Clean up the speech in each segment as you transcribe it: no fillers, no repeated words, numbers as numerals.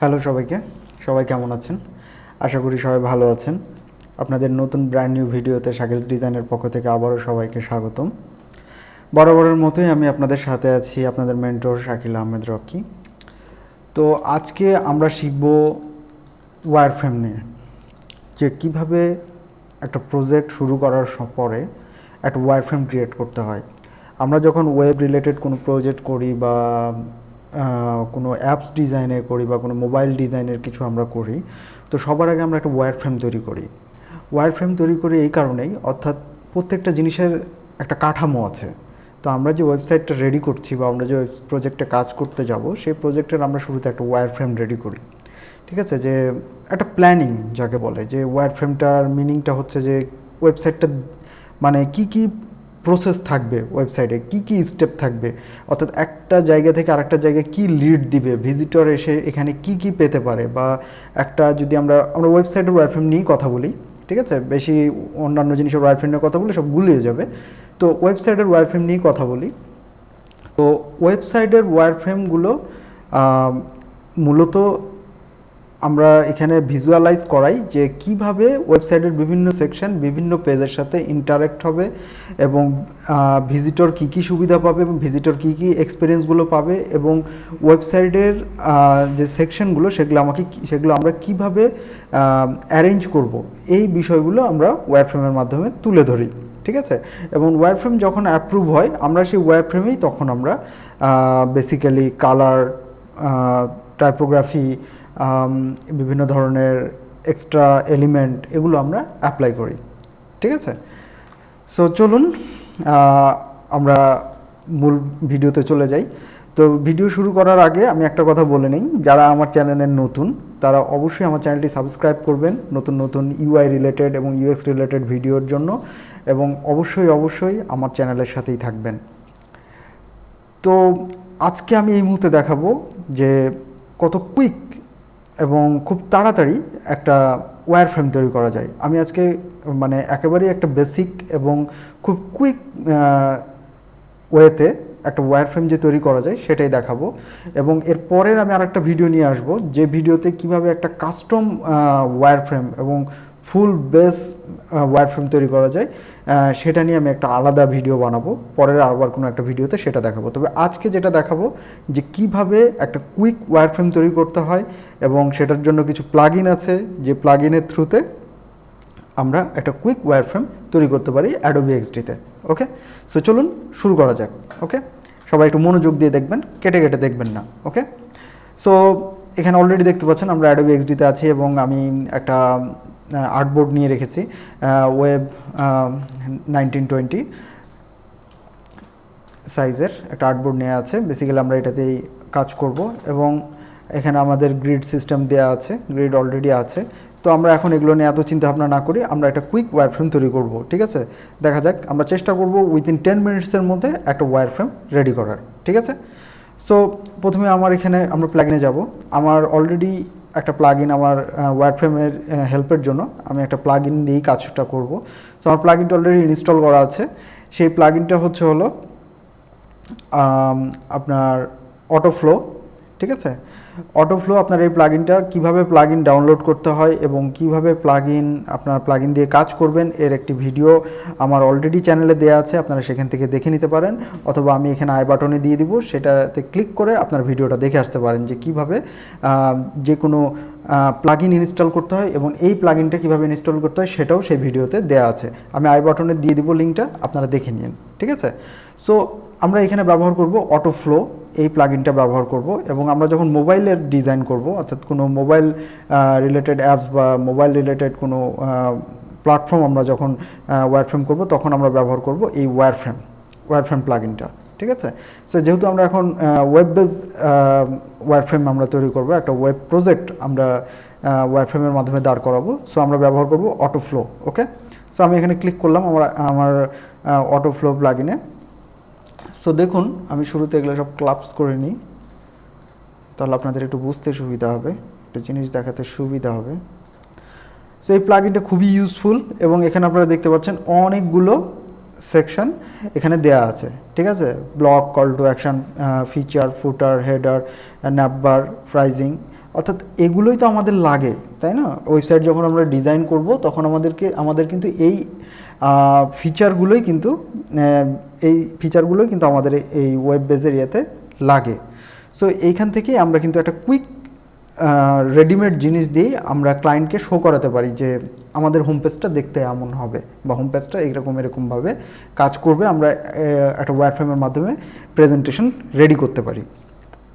Hello সবাইকে, সবাই কেমন আছেন? আশা করি সবাই ভালো আছেন। আপনাদের নতুন ব্র্যান্ড নিউ ভিডিওতে শাকিলস ডিজাইনের পক্ষ থেকে আবারও সবাইকে স্বাগতম। বরাবরের মতোই আমি আপনাদের সাথে আছি, আপনাদের মেন্টর শাকিল আহমেদ রকি। তো আজকে আমরা শিখব ওয়্যারফ্রেম নিয়ে, যে কিভাবে একটা প্রজেক্ট শুরু করার পরে একটা ওয়্যারফ্রেম ক্রিয়েট করতে হয়। আমরা যখন ওয়েব রিলেটেড কোনো প্রজেক্ট করি বা কোনো অ্যাপস ডিজাইনে করি বা কোনো মোবাইল ডিজাইনের কিছু আমরা করি, তো সবার আগে আমরা একটা ওয়্যারফ্রেম তৈরি করি। ওয়্যারফ্রেম তৈরি করি এই কারণেই, অর্থাৎ প্রত্যেকটা জিনিসের একটা কাঠামো আছে। তো আমরা যে ওয়েবসাইটটা রেডি করছি বা আমরা যে প্রজেক্টে কাজ করতে যাব, সেই প্রজেক্টের আমরা শুরুতে একটা ওয়্যারফ্রেম রেডি করি। ঠিক আছে, যে একটা প্ল্যানিং যাকে বলে, যে ওয়্যারফ্রেমটার মিনিংটা হচ্ছে যে ওয়েবসাইটটা মানে কি কি প্রসেস থাকবে, ওয়েবসাইটে কি কি স্টেপ থাকবে, অর্থাৎ একটা জায়গা থেকে আরেকটা জায়গায় কি লিড দিবে, ভিজিটর এসে এখানে কি কি পেতে পারে। বা একটা যদি আমরা ওয়েবসাইটের ওয়্যারফ্রেম নিয়েই কথা বলি, ঠিক আছে, বেশি অন্যান্য জিনিসের ওয়্যারফ্রেম নিয়ে কথা বলে সব গুলিয়ে যাবে। তো ওয়েবসাইটের ওয়্যারফ্রেম নিয়েই কথা বলি। তো ওয়েবসাইটের ওয়্যারফ্রেমগুলো মূলত আমরা এখানে ভিজুয়ালাইজ করাই যে কিভাবে ওয়েবসাইটের বিভিন্ন সেকশন বিভিন্ন পেজের সাথে ইন্টারেক্ট হবে, এবং ভিজিটর কী কী সুবিধা পাবে এবং ভিজিটর কী কী এক্সপিরিয়েন্সগুলো পাবে, এবং ওয়েবসাইটের যে সেকশনগুলো সেগুলো আমরা কিভাবে অ্যারেঞ্জ করব, এই বিষয়গুলো আমরা ওয়্যারফ্রেমের মাধ্যমে তুলে ধরি। ঠিক আছে, এবং ওয়্যারফ্রেম যখন অ্যাপ্রুভ হয়, আমরা সেই ওয়্যারফ্রেমেই তখন আমরা বেসিক্যালি কালার, টাইপোগ্রাফি, বিভিন্ন ধরনের এক্সট্রা এলিমেন্ট, এগুলো আমরা অ্যাপ্লাই করি। ঠিক আছে, সো চলুন আমরা মূল ভিডিওতে চলে যাই। তো ভিডিও শুরু করার আগে আমি একটা কথা বলে নিই, যারা আমার চ্যানেলের নতুন তারা অবশ্যই আমার চ্যানেলটি সাবস্ক্রাইব করবেন নতুন নতুন ইউআই রিলেটেড এবং ইউএক্স রিলেটেড ভিডিওর জন্য, এবং অবশ্যই আমার চ্যানেলের সাথেই থাকবেন। তো আজকে আমি এই মুহূর্তে দেখাবো যে কত কুইক এবং খুব তাড়াতাড়ি একটা ওয়্যারফ্রেম তৈরি করা যায়। আমি আজকে মানে একেবারেই একটা বেসিক এবং খুব কুইক ওয়েতে একটা ওয়্যারফ্রেম যে তৈরি করা যায় সেটাই দেখাবো। এবং এর পরের আমি আরেকটা ভিডিও নিয়ে আসব, যে ভিডিওতে কিভাবে একটা কাস্টম ওয়্যারফ্রেম এবং ফুল বেস ওয়্যারফ্রেম তৈরি করা যায়, সেটা নিয়ে আমি একটা আলাদা ভিডিও বানাবো পরের আবার কোনো একটা ভিডিওতে, সেটা দেখাবো। তবে আজকে যেটা দেখাবো যে কিভাবে একটা কুইক ওয়্যারফ্রেম তৈরি করতে হয়, এবং সেটার জন্য কিছু প্লাগইন আছে, যে প্লাগইনের থ্রুতে আমরা একটা কুইক ওয়্যারফ্রেম তৈরি করতে পারি অ্যাডোবি এক্সডিতে। ওকে, সো চলুন শুরু করা যাক। ওকে, সবাই একটু মনোযোগ দিয়ে দেখবেন, কেটে কেটে দেখবেন না। ওকে, সো এখানে অলরেডি দেখতে পাচ্ছেন আমরা অ্যাডোবি এক্সডিতে আছি, এবং আমি একটা আর্টবোর্ড নিয়ে রেখেছি, ওয়েব 1920 সাইজের একটা আর্টবোর্ড নেওয়া আছে। বেসিক্যালি আমরা এটাতেই কাজ করব, এবং এখানে আমাদের গ্রিড সিস্টেম দেওয়া আছে, গ্রিড অলরেডি আছে। তো আমরা এখন এগুলো নিয়ে এত চিন্তা ভাবনা না করি, আমরা একটা কুইক ওয়্যারফ্রেম তৈরি করব। ঠিক আছে, দেখা যাক, আমরা চেষ্টা করব উইদিন 10 মিনিটসের মধ্যে একটা ওয়্যারফ্রেম রেডি করার। ঠিক আছে, সো প্রথমে এখানে আমরা প্লাগইনে যাব। আমার অলরেডি একটা প্লাগইন, আমার ওয়্যারফ্রেমের হেল্পের জন্য আমি একটা প্লাগইন দিয়েই কাজটা করব। সো আমার প্লাগইনটা অলরেডি ইনস্টল করা আছে। সেই প্লাগইনটা হলো আপনার অটোফ্লো। ঠিক আছে, অটোফ্লো, আপনার এই প্লাগইনটা কীভাবে প্লাগইন ডাউনলোড করতে হয় এবং কিভাবে আপনার প্লাগইন দিয়ে কাজ করবেন, এর একটি ভিডিও আমার অলরেডি চ্যানেলে দেওয়া আছে, আপনারা সেখান থেকে দেখে নিতে পারেন, অথবা আমি এখানে আই বাটনে দিয়ে দিব, সেটাতে ক্লিক করে আপনার ভিডিওটা দেখে আসতে পারেন যে কিভাবে যে কোনো প্লাগইন ইনস্টল করতে হয় এবং এই প্লাগইনটা কীভাবে ইনস্টল করতে হয় সেটাও সেই ভিডিওতে দেওয়া আছে। আমি আই বাটনে দিয়ে দিব লিঙ্কটা, আপনারা দেখে নিন। ঠিক আছে, সো আমরা এখানে ব্যবহার করব অটোফ্লো, এই প্লাগইনটা ব্যবহার করব। এবং আমরা যখন মোবাইলের ডিজাইন করব, অর্থাৎ কোনো মোবাইল রিলেটেড অ্যাপস বা মোবাইল রিলেটেড কোনো প্ল্যাটফর্ম আমরা যখন ওয়্যারফ্রেম করব, তখন আমরা ব্যবহার করব এই ওয়্যারফ্রেম প্লাগইনটা। ঠিক আছে, সো যেহেতু আমরা এখন ওয়েব বেস ওয়্যারফ্রেম আমরা তৈরি করব, একটা ওয়েব প্রজেক্ট আমরা ওয়্যারফ্রেমের মাধ্যমে দাঁড় করাবো, সো আমরা ব্যবহার করব অটোফ্লো। ওকে, সো আমি এখানে ক্লিক করলাম আমার অটোফ্লো প্লাগইনে। সো দেখুন, আমি শুরুতে এগুলো সব ক্লাবস করে নিই, তাহলে আপনাদের একটু বুঝতে সুবিধা হবে, একটা জিনিস দেখাতে সুবিধা হবে। সো এই প্লাগইনটা খুবই ইউজফুল, এবং এখানে আপনারা দেখতে পাচ্ছেন অনেকগুলো সেকশন এখানে দেয়া আছে। ঠিক আছে, block, call to action, feature, footer, header, ন্যাপবার, pricing, অর্থাৎ এগুলোই তো আমাদের লাগে, তাই না? ওয়েবসাইট যখন আমরা ডিজাইন করব তখন আমাদের কিন্তু এই ফিচারগুলোই কিন্তু আমাদের এই ওয়েব বেজের ইয়েতে লাগে। সো এইখান থেকেই আমরা কিন্তু একটা কুইক রেডিমেড জিনিস দিয়েই আমরা ক্লায়েন্টকে শো করাতে পারি যে আমাদের হোম পেজটা দেখতে এমন হবে বা হোম পেজটা এরকমভাবে কাজ করবে। আমরা একটা ওয়্যারফ্রেমের মাধ্যমে প্রেজেন্টেশন রেডি করতে পারি,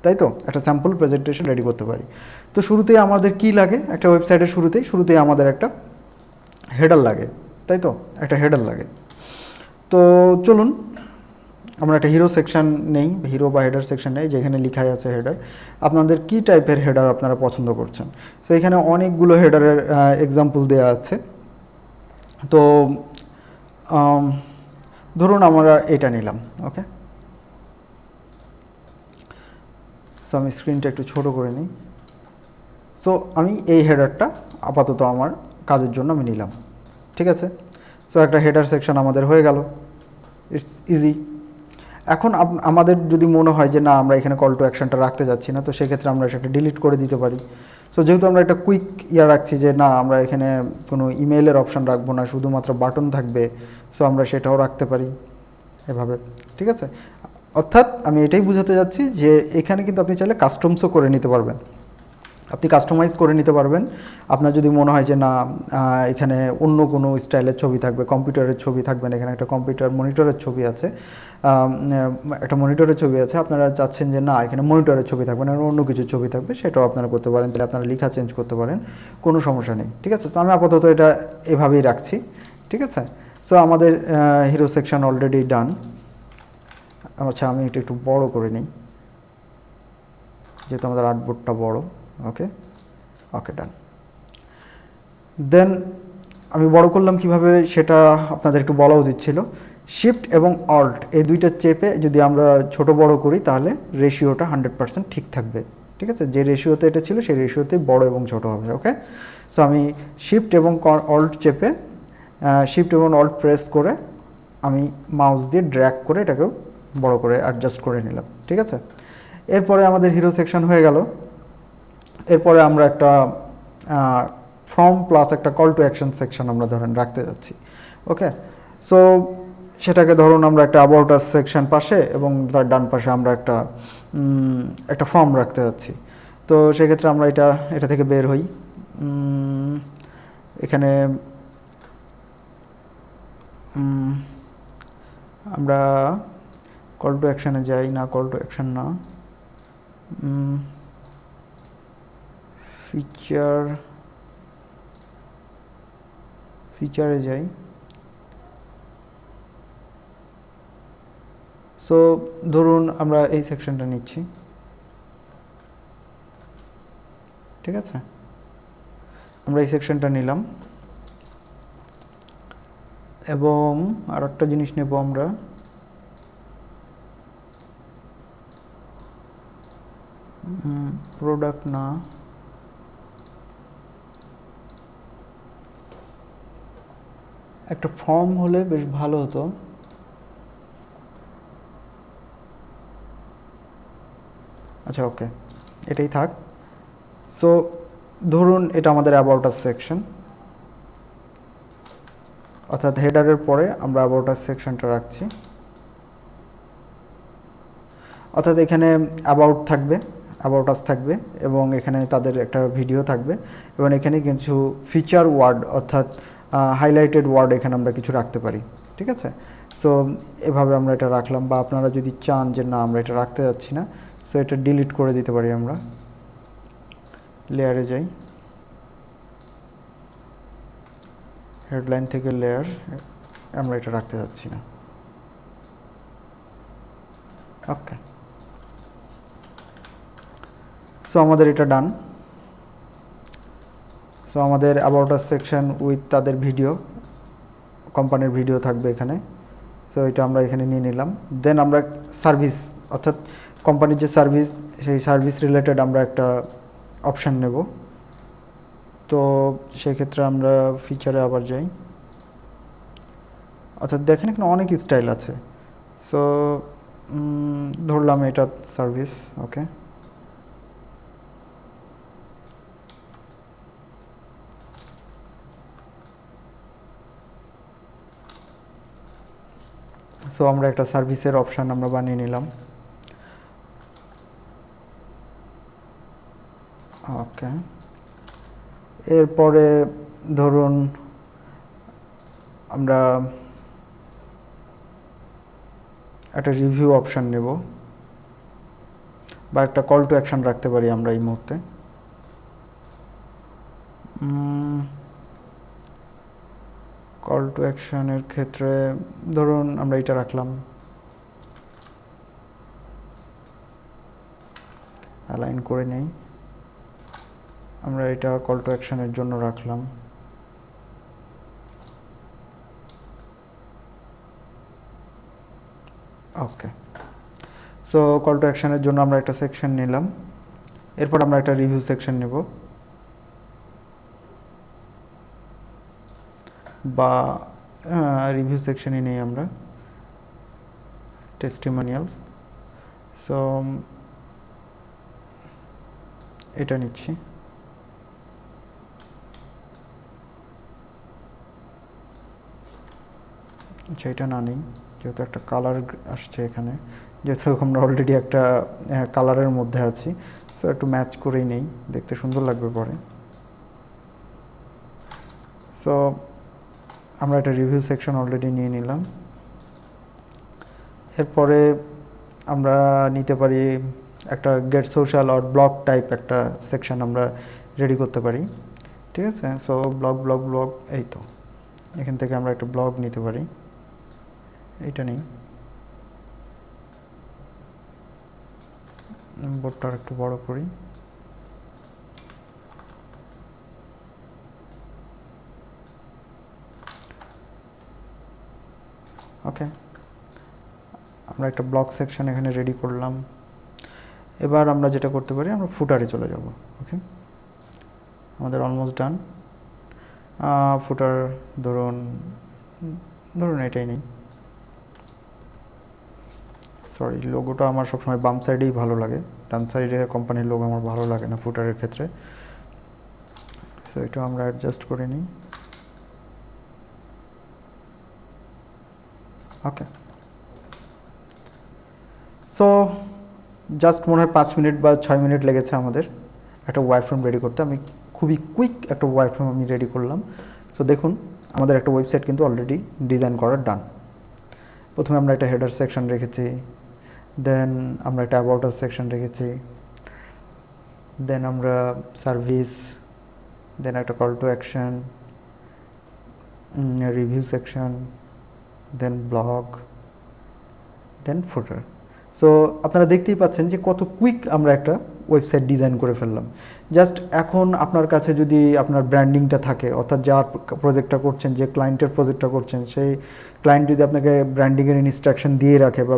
তাই তো? একটা স্যাম্পল প্রেজেন্টেশন রেডি করতে পারি। তো শুরুতেই আমাদের কি লাগে? একটা ওয়েবসাইটের শুরুতেই আমাদের একটা হেডার লাগে, তাই তো? একটা হেডার লাগে। তো চলুন আমরা একটা হিরো সেকশন নেই, হিরো বা হেডার সেকশন নেই, যেখানে লেখাই আছে হেডার। আপনাদের কি টাইপের হেডার আপনারা পছন্দ করছেন? তো এখানে অনেকগুলো হেডারের এক্সাম্পল দেওয়া আছে। তো ধরুন আমরা এটা নিলাম, ওকে। সো আমি স্ক্রিনটা একটু ছোট করে নিই। সো আমি এই হেডারটা আপাতত আমার কাজের জন্য আমি নিলাম, ঠিক আছে? সো একটা হেডার সেকশন আমাদের হয়ে গেল, ইটস ইজি। এখন আমাদের যদি মনে হয় যে না আমরা এখানে কল টু অ্যাকশনটা রাখতে যাচ্ছি না, তো সেক্ষেত্রে আমরা সেটা ডিলিট করে দিতে পারি। সো যেহেতু আমরা একটা কুইক রাখছি যে না আমরা এখানে কোনো ইমেইলের অপশান রাখবো না, শুধুমাত্র বাটন থাকবে, সো আমরা সেটাও রাখতে পারি এভাবে, ঠিক আছে? অর্থাৎ আমি এটাই বোঝাতে যাচ্ছি যে এখানে কিন্তু আপনি চাইলে কাস্টমসও করে নিতে পারবেন, আপনি কাস্টমাইজ করে নিতে পারবেন। আপনার যদি মনে হয় যে না এখানে অন্য কোনো স্টাইলের ছবি থাকবে, কম্পিউটারের ছবি থাকবে না, এখানে একটা কম্পিউটার মনিটরের ছবি আছে, আপনারা চাচ্ছেন যে না এখানে মনিটরের ছবি থাকবে না, অন্য কিছু ছবি থাকবে, সেটাও আপনারা করতে পারেন। তাহলে আপনারা লেখা চেঞ্জ করতে পারেন, কোনো সমস্যা নেই, ঠিক আছে? তো আমি আপাতত এটা এভাবেই রাখছি, ঠিক আছে? সো আমাদের হিরো সেকশন অলরেডি ডান। আচ্ছা আমি এটা একটু বড় করে নিই, যেহেতু আমাদের আর্টবোর্ডটা বড়। ওকে ডান। দেন আমি বড় করলাম কিভাবে সেটা আপনাদের একটু বলা উচিত ছিল। শিফট এবং অল্ট এই দুইটা চেপে যদি আমরা ছোট বড় করি তাহলে রেশিওটা 100% ঠিক থাকবে, ঠিক আছে? যে রেশিওতে এটা ছিল সেই রেশিওতে বড় এবং ছোট হবে, ওকে? সো আমি শিফট এবং অল্ট চেপে শিফট এবং অল্ট প্রেস করে আমি মাউস দিয়ে ড্র্যাগ করে এটাকেও বড় করে অ্যাডজাস্ট করে নিলাম, ঠিক আছে? এরপরে আমাদের হিরো সেকশন হয়ে গেল। এরপরে আমরা একটা ফর্ম প্লাস একটা কল টু অ্যাকশন সেকশন আমরা ধরেন রাখতে যাচ্ছি, ওকে? সো সেটাকে ধরুন আমরা একটা অ্যাবাউট আস সেকশন পাশে এবং তার ডান পাশে আমরা একটা ফর্ম রাখতে যাচ্ছি। তো সেক্ষেত্রে আমরা এটা থেকে বের হই, এখানে আমরা কল টু অ্যাকশানে যাই না, কল টু অ্যাকশন না, ফিচারে যাই। সো ধরুন আমরা এই সেকশনটা নিচ্ছি, ঠিক আছে? আমরা এই সেকশনটা নিলাম এবং আর একটা জিনিস নেব আমরা, প্রোডাক্ট না, একটা ফর্ম হলে বেশ ভালো হতো। আচ্ছা ওকে, এটাই থাক। সো ধরুন এটা আমাদের অ্যাবাউট আস সেকশন, অর্থাৎ হেডারের পরে আমরা অ্যাবাউট আস সেকশনটা রাখছি। অর্থাৎ এখানে অ্যাবাউট থাকবে, অ্যাবাউট আস থাকবে এবং এখানে তাদের একটা ভিডিও থাকবে এবং এখানে কিছু ফিচার ওয়ার্ড অর্থাৎ হাইলাইটেড ওয়ার্ড এখানে আমরা কিছু রাখতে পারি, ঠিক আছে? সো এভাবে আমরা এটা রাখলাম। বা আপনারা যদি চান যে না আমরা এটা রাখতে যাচ্ছি না, সো এটা ডিলিট করে দিতে পারি। আমরা লেয়ারে যাই, হেডলাইন থেকে লেয়ার, আমরা এটা রাখতে যাচ্ছি না, ওকে। সো আমাদের এটা ডান। সো আমাদের অ্যাবাউট আস সেকশন উইথ তাদের ভিডিও, কোম্পানির ভিডিও থাকবে এখানে। সো এটা আমরা এখানে নিয়ে নিলাম। দেন আমরা সার্ভিস অর্থাৎ কোম্পানির যে সার্ভিস, সেই সার্ভিস রিলেটেড আমরা একটা অপশান নেব। তো সেক্ষেত্রে আমরা ফিচারে আবার যাই, অর্থাৎ দেখেন এখানে অনেক স্টাইল আছে। সো ধরলাম এটা সার্ভিস, ওকে। সো আমরা একটা সার্ভিসের অপশান আমরা বানিয়ে নিলাম। ওকে, এরপরে ধরুন আমরা একটা রিভিউ অপশান নেব বা একটা কল টু অ্যাকশান রাখতে পারি আমরা এই মুহূর্তে। কল টু অ্যাকশানের ক্ষেত্রে ধরুন আমরা এটা রাখলাম, অ্যালাইন করে নেই, আমরা এটা কল টু অ্যাকশানের জন্য রাখলাম। ওকে, সো কল টু অ্যাকশানের জন্য আমরা একটা সেকশন নিলাম, এরপর আমরা একটা রিভিউ সেকশন নেব বা রিভিউ সেকশনই নেই আমরা, টেস্টিমোনিয়াল। সো এটা নিচ্ছি। আচ্ছা, এটা না নেই, যেহেতু একটা কালার আসছে এখানে, যেহেতু আমরা অলরেডি একটা কালারের মধ্যে আছি, সো একটু ম্যাচ করেই নেই, দেখতে সুন্দর লাগবে পরে। সো আমরা একটা রিভিউ সেকশন অলরেডি নিয়ে নিলাম। এরপরে আমরা নিতে পারি একটা গেট সোশ্যাল আর ব্লগ টাইপ একটা সেকশন আমরা রেডি করতে পারি, ঠিক আছে। সো ব্লগ এই তো, এখান থেকে আমরা একটা ব্লগ নিতে পারি, এইটা নেই, বোর্ডটা একটু বড় করি। ওকে, আমরা একটা ব্লগ সেকশন এখানে রেডি করলাম। এবার আমরা যেটা করতে পারি, আমরা ফুটারে চলে যাব। ওকে, আমাদের অলমোস্ট ডান। ফুটার ধরুন এটাই নেই, সরি, লোগোটা আমার সবসময় বাম সাইডেই ভালো লাগে, ডান সাইডে কোম্পানির লোগো আমার ভালো লাগে না ফুটারের ক্ষেত্রে। তো এটা আমরা অ্যাডজাস্ট করে নিই। ওকে, সো জাস্ট মনে হয় 5 মিনিট বা 6 মিনিট লেগেছে আমাদের একটা ওয়্যারফ্রেম রেডি করতে। আমি খুবই কুইক একটা ওয়্যারফ্রেম আমি রেডি করলাম। সো দেখুন, আমাদের একটা ওয়েবসাইট কিন্তু অলরেডি ডিজাইন করার ডান। প্রথমে আমরা একটা হেডার সেকশন রেখেছি, দেন আমরা একটা অ্যাবাউট আস সেকশন রেখেছি, দেন আমরা সার্ভিস, দেন একটা call to action, review section, then blog, then footer. So আপনারা দেখতেই পাচ্ছেন যে কত কুইক আমরা একটা ওয়েবসাইট ডিজাইন করে ফেললাম। জাস্ট এখন আপনার কাছে যদি আপনার ব্র্যান্ডিংটা থাকে, অর্থাৎ যার প্রজেক্টটা করছেন, যে ক্লায়েন্টের প্রজেক্টটা করছেন, সেই ক্লায়েন্ট যদি আপনাকে ব্র্যান্ডিংয়ের ইনস্ট্রাকশন দিয়ে রাখে বা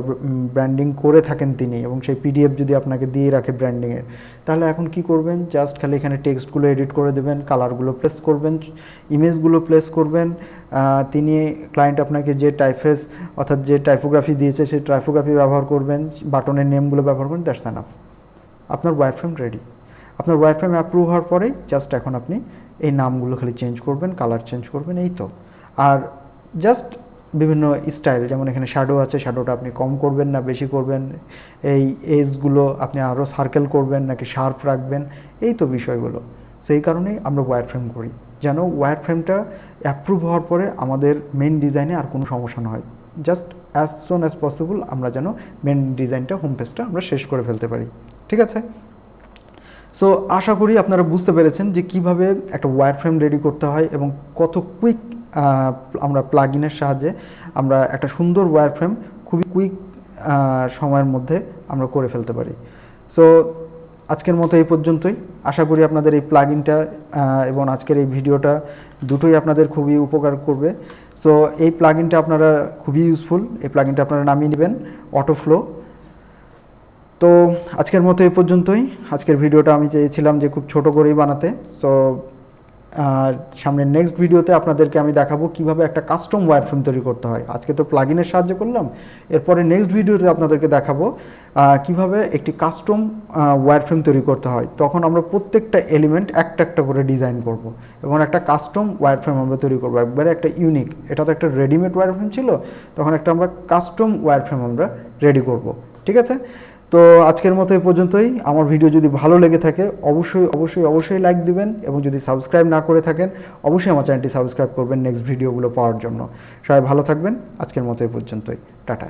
ব্র্যান্ডিং করে থাকেন তিনি, এবং সেই পিডিএফ যদি আপনাকে দিয়ে রাখে ব্র্যান্ডিংয়ের, তাহলে এখন কি করবেন, জাস্ট খালি এখানে টেক্সটগুলো এডিট করে দেবেন, কালারগুলো প্লেস করবেন, ইমেজগুলো প্লেস করবেন। তিনি ক্লায়েন্ট আপনাকে যে টাইপফেস অর্থাৎ যে টাইপোগ্রাফি দিয়েছে সেই টাইপোগ্রাফি ব্যবহার করবেন, বাটনের নেমগুলো ব্যবহার করবেন, দ্যাটস এনাফ, আপনার ওয়্যারফ্রেম রেডি। আপনার ওয়্যারফ্রেম অ্যাপ্রুভ হওয়ার পরেই জাস্ট এখন আপনি এই নামগুলো খালি চেঞ্জ করবেন, কালার চেঞ্জ করবেন, এই তো। আর জাস্ট বিভিন্ন স্টাইল, যেমন এখানে শ্যাডো আছে, শ্যাডোটা আপনি কম করবেন না বেশি করবেন, এই এজগুলো আপনি আরও সার্কেল করবেন নাকি শার্প রাখবেন, এই তো বিষয়গুলো। সেই কারণেই আমরা ওয়্যারফ্রেম করি, যেন ওয়্যারফ্রেমটা অ্যাপ্রুভ হওয়ার পরে আমাদের মেন ডিজাইনে আর কোনো সমস্যা না হয়। Just as soon as possible আমরা যেন মেন ডিজাইনটা, হোম পেজটা আমরা শেষ করে ফেলতে পারি, ঠিক আছে। সো আশা করি আপনারা বুঝতে পেরেছেন যে কিভাবে একটা ওয়্যারফ্রেম রেডি করতে হয় এবং কত কুইক আমরা প্লাগইনের সাহায্যে আমরা একটা সুন্দর ওয়্যারফ্রেম খুবই কুইক সময়ের মধ্যে আমরা করে ফেলতে পারি। সো আজকের মতো এই পর্যন্তই। আশা করি আপনাদের এই প্লাগইনটা এবং আজকের এই ভিডিওটা দুটোই আপনাদের খুবই উপকার করবে। সো এই প্লাগইনটা আপনারা খুবই ইউজফুল, এই প্লাগইনটা আপনারা নামিয়ে নেবেন, অটোফ্লো। তো আজকের মতো এই পর্যন্তই। আজকের ভিডিওটা আমি চেয়েছিলাম যে খুব ছোট করেই বানাতে। সো আর সামনে নেক্সট ভিডিওতে আপনাদেরকে আমি দেখাবো কিভাবে একটা কাস্টম ওয়্যারফ্রেম তৈরি করতে হয়। আজকে তো প্লাগইনের সাহায্য করলাম, এরপরে নেক্সট ভিডিওতে আপনাদেরকে দেখাবো কিভাবে একটি কাস্টম ওয়্যারফ্রেম তৈরি করতে হয়। তখন আমরা প্রত্যেকটা এলিমেন্ট একটা একটা করে ডিজাইন করব এবং একটা কাস্টম ওয়্যারফ্রেম আমরা তৈরি করবো, একবারে একটা ইউনিক। এটা তো একটা রেডিমেড ওয়্যারফ্রেম ছিল, তখন একটা আমরা কাস্টম ওয়্যারফ্রেম আমরা রেডি করব। ঠিক আছে, তো আজকের মতো এই পর্যন্তই। আমার ভিডিও যদি ভালো লেগে থাকে অবশ্যই অবশ্যই অবশ্যই লাইক দিবেন, এবং যদি সাবস্ক্রাইব না করে থাকেন অবশ্যই আমার চ্যানেলটি সাবস্ক্রাইব করবেন নেক্সট ভিডিওগুলো পাওয়ার জন্য। সবাই ভালো থাকবেন, আজকের মতো এই পর্যন্তই, টাটা।